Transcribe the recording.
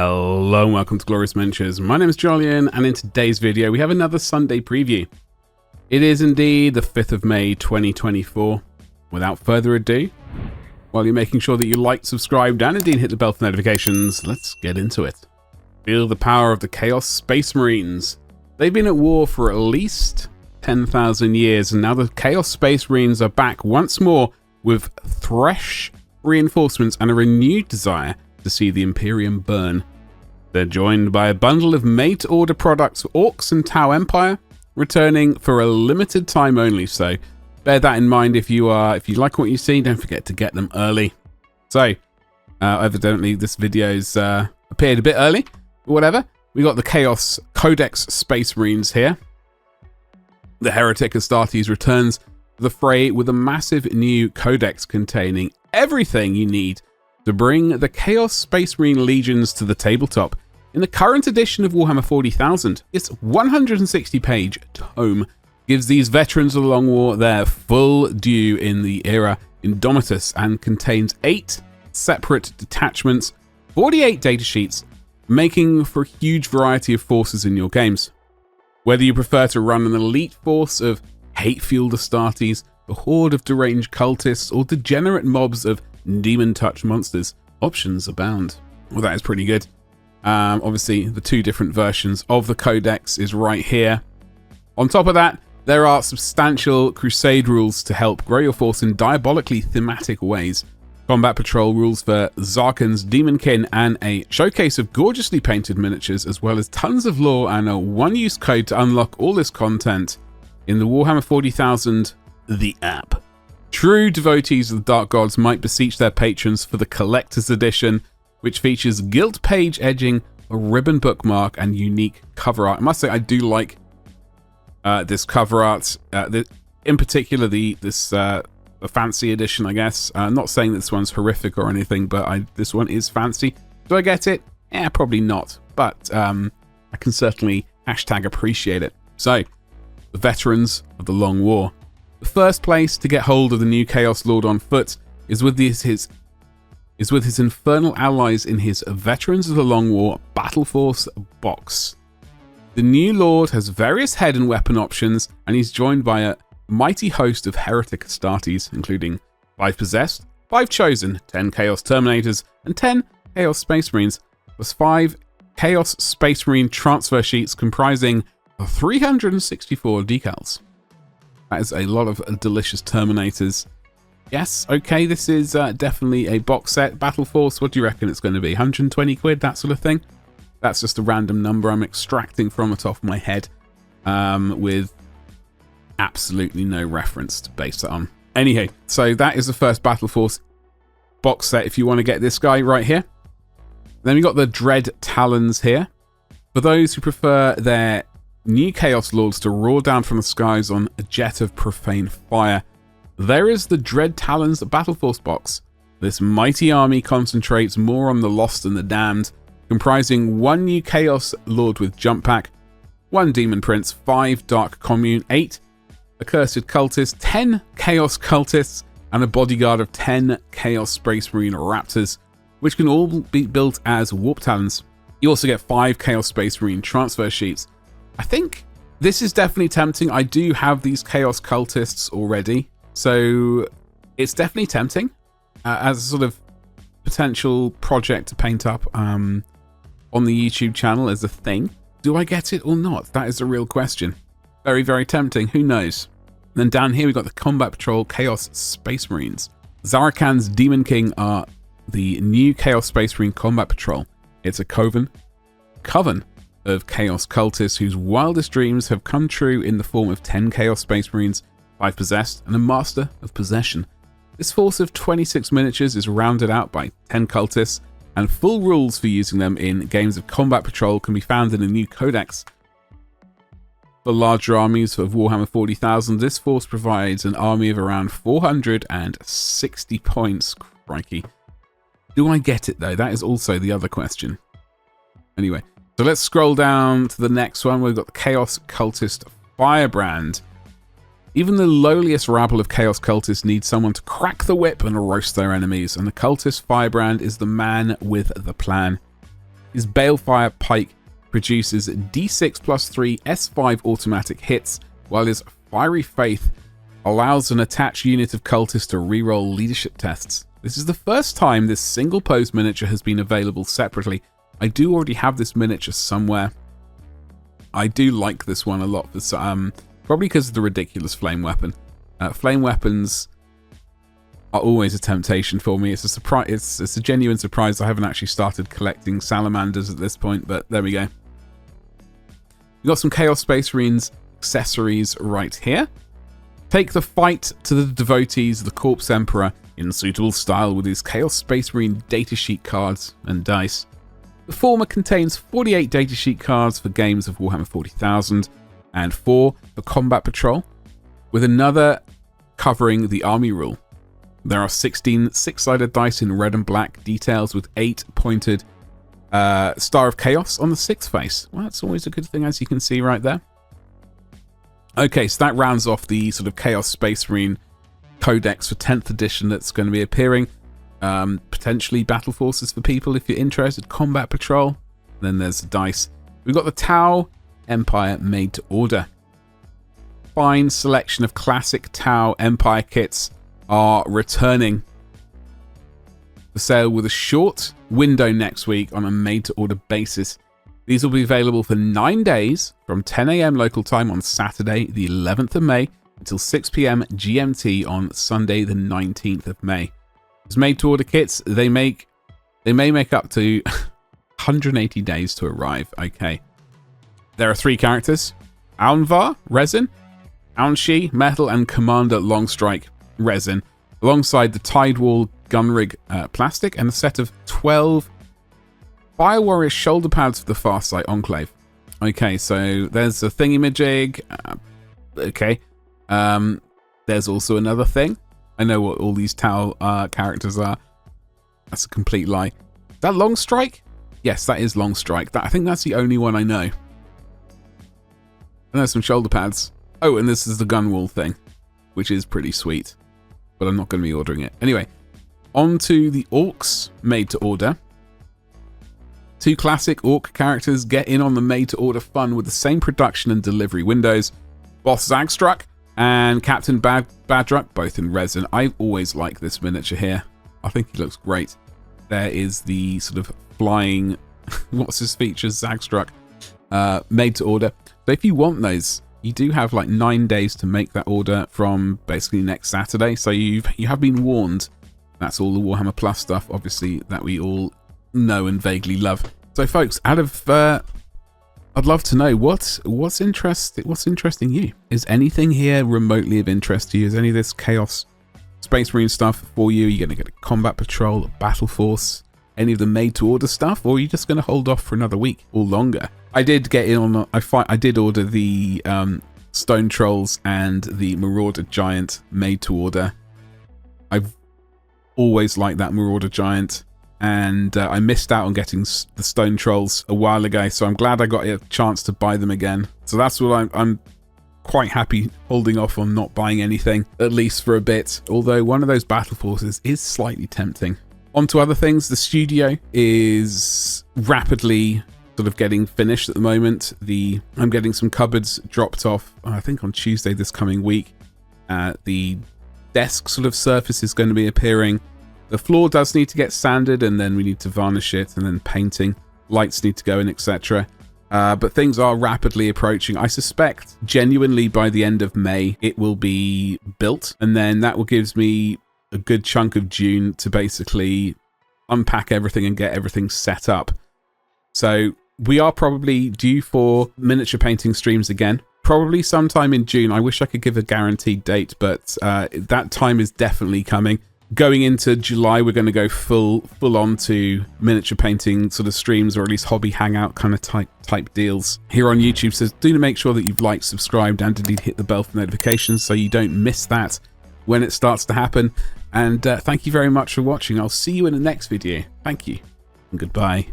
Hello and welcome to Glorious Miniatures. My name is Jolyon, and in today's video we have another Sunday preview. It is indeed the 5th of May 2024. Without further ado, while you're making sure that you like, subscribe, and indeed hit the bell for notifications, let's get into it. Feel the power of the Chaos Space Marines. They've been at war for at least 10,000 years, and now the Chaos Space Marines are back once more with fresh reinforcements and a renewed desire to see the Imperium burn. They're joined by a bundle of made to order products for Orks and Tau Empire, returning for a limited time only, so bear that in mind. If you like what you see, don't forget to get them early. So evidently this video's appeared a bit early, but whatever. We got the Chaos Codex Space Marines here. The Heretic Astartes returns to the fray with a massive new codex containing everything you need to bring the Chaos Space Marine legions to the tabletop. In the current edition of Warhammer 40,000, its 160-page tome gives these veterans of the Long War their full due in the era Indomitus and contains 8 separate detachments, 48 datasheets, making for a huge variety of forces in your games. Whether you prefer to run an elite force of hate-fueled Astartes, a horde of deranged cultists, or degenerate mobs of demon-touch monsters, options abound. Well, that is pretty good. Obviously, the 2 different versions of the Codex is right here. On top of that, there are substantial Crusade rules to help grow your force in diabolically thematic ways. Combat patrol rules for Zarkan's Demonkin, and a showcase of gorgeously painted miniatures, as well as tons of lore and a one-use code to unlock all this content in the Warhammer 40,000, the app. True devotees of the Dark Gods might beseech their patrons for the Collector's Edition, which features gilt page edging, a ribbon bookmark, and unique cover art. I must say, I do like this cover art. In particular, this fancy edition, I guess. I'm not saying this one's horrific or anything, but this one is fancy. Do I get it? Yeah, probably not. But I can certainly #appreciate it. So, the veterans of the Long War. The first place to get hold of the new Chaos Lord on foot is with his infernal allies in his Veterans of the Long War Battle Force box. The new Lord has various head and weapon options, and he's joined by a mighty host of Heretic Astartes, including 5 Possessed, 5 Chosen, 10 Chaos Terminators, and 10 Chaos Space Marines, plus 5 Chaos Space Marine transfer sheets comprising 364 decals. That is a lot of delicious Terminators. Yes, okay, this is definitely a box set. Battle Force, what do you reckon it's going to be? 120 quid, that sort of thing? That's just a random number I'm extracting from the top of my head with absolutely no reference to base it on. Anyhow, so that is the first Battle Force box set if you want to get this guy right here. Then we got the Dread Talons here. For those who prefer their new Chaos Lords to roar down from the skies on a jet of profane fire, there is the Dread Talons Battle Force box. This mighty army concentrates more on the lost and the damned, comprising 1 new Chaos Lord with jump pack, 1 Demon Prince, 5 Dark Commune, 8 Accursed Cultists, 10 Chaos Cultists, and a bodyguard of 10 Chaos Space Marine Raptors, which can all be built as Warp Talons. You also get 5 Chaos Space Marine transfer sheets. I think this is definitely tempting. I do have these Chaos Cultists already, so it's definitely tempting as a sort of potential project to paint up on the YouTube channel as a thing. Do I get it or not? That is a real question. Very, very tempting. Who knows? And then down here we've got the Combat Patrol Chaos Space Marines. Zarkan's Demon King are the new Chaos Space Marine Combat Patrol. It's a coven of Chaos Cultists whose wildest dreams have come true in the form of 10 Chaos Space Marines, 5 Possessed, and a Master of Possession. This force of 26 miniatures is rounded out by 10 Cultists, and full rules for using them in games of Combat Patrol can be found in a new codex. For larger armies of Warhammer 40,000, this force provides an army of around 460 points. Crikey. Do I get it though? That is also the other question. Anyway, so let's scroll down to the next one. We've got the Chaos Cultist Firebrand. Even the lowliest rabble of Chaos Cultists need someone to crack the whip and roast their enemies, and the Cultist Firebrand is the man with the plan. His Balefire Pike produces D6 plus 3 S5 automatic hits, while his Fiery Faith allows an attached unit of cultists to reroll leadership tests. This is the first time this single pose miniature has been available separately. I do already have this miniature somewhere. I do like this one a lot, for probably because of the ridiculous flame weapon. Flame weapons are always a temptation for me. It's a surprise. It's a genuine surprise. I haven't actually started collecting salamanders at this point, but there we go. We've got some Chaos Space Marines accessories right here. Take the fight to the devotees of the Corpse Emperor in suitable style with his Chaos Space Marine datasheet cards and dice. The former contains 48 datasheet cards for games of Warhammer 40,000 and 4 for Combat Patrol, with another covering the Army Rule. There are 16 six-sided dice in red and black details with 8 pointed Star of Chaos on the 6th face. Well, that's always a good thing, as you can see right there. Okay, so that rounds off the sort of Chaos Space Marine Codex for 10th edition that's going to be appearing. Potentially Battle Forces for people if you're interested. Combat Patrol. Then there's the dice. We've got the Tau Empire made to order. Fine selection of classic Tau Empire kits are returning for sale with a short window next week on a made to order basis. These will be available for 9 days from 10 AM local time on Saturday, the 11th of May, until 6 PM GMT on Sunday, the 19th of May. As made-to-order kits, they may make up to 180 days to arrive. Okay. There are 3 characters. Aunvar, resin, Aunshi, metal, and Commander Longstrike, resin, alongside the Tidewall Gunrig plastic and a set of 12 Fire Warrior shoulder pads for the Farsight Enclave. Okay, so there's a thingamajig. Okay. There's also another thing. I know what all these Tau characters are. That's a complete lie. Is that Longstrike? Yes, that is Longstrike. I think that's the only one I know. And there's some shoulder pads. Oh, and this is the Gunwall thing, which is pretty sweet. But I'm not going to be ordering it. Anyway, on to the Orks made to order. 2 classic Ork characters get in on the made-to-order fun with the same production and delivery windows. Boss Zagstruck and Captain Badruck, both in resin. I've always liked this miniature here. I think he looks great. There is the sort of flying, what's his features, Zagstruck, made-to-order. So if you want those, you do have like 9 days to make that order from basically next Saturday. So you have been warned. That's all the Warhammer Plus stuff, obviously, that we all know and vaguely love. So folks, out of I'd love to know what's interesting you. Is anything here remotely of interest to you? Is any of this Chaos Space Marine stuff for you? Are you going to get a Combat Patrol, a Battle Force, any of the made to order stuff, or are you just going to hold off for another week or longer? I did get in on I did order the Stone Trolls and the Marauder Giant made to order. I've always liked that Marauder Giant. And I missed out on getting the Stone Trolls a while ago, so I'm glad I got a chance to buy them again. So that's what I'm quite happy holding off on not buying anything, at least for a bit. Although one of those Battle Forces is slightly tempting. On to other things. The studio is rapidly sort of getting finished at the moment. I'm getting some cupboards dropped off, I think on Tuesday this coming week. The desk sort of surface is going to be appearing. The floor does need to get sanded, and then we need to varnish it, and then painting. Lights need to go in, etc. But things are rapidly approaching. I suspect, genuinely, by the end of May, it will be built, and then that will give me a good chunk of June to basically unpack everything and get everything set up. So we are probably due for miniature painting streams again. Probably sometime in June. I wish I could give a guaranteed date, but that time is definitely coming. Going into July, we're going to go full on to miniature painting sort of streams, or at least hobby hangout kind of type deals here on YouTube. So do make sure that you've liked, subscribed, and indeed hit the bell for notifications so you don't miss that when it starts to happen. And thank you very much for watching. I'll see you in the next video. Thank you and goodbye.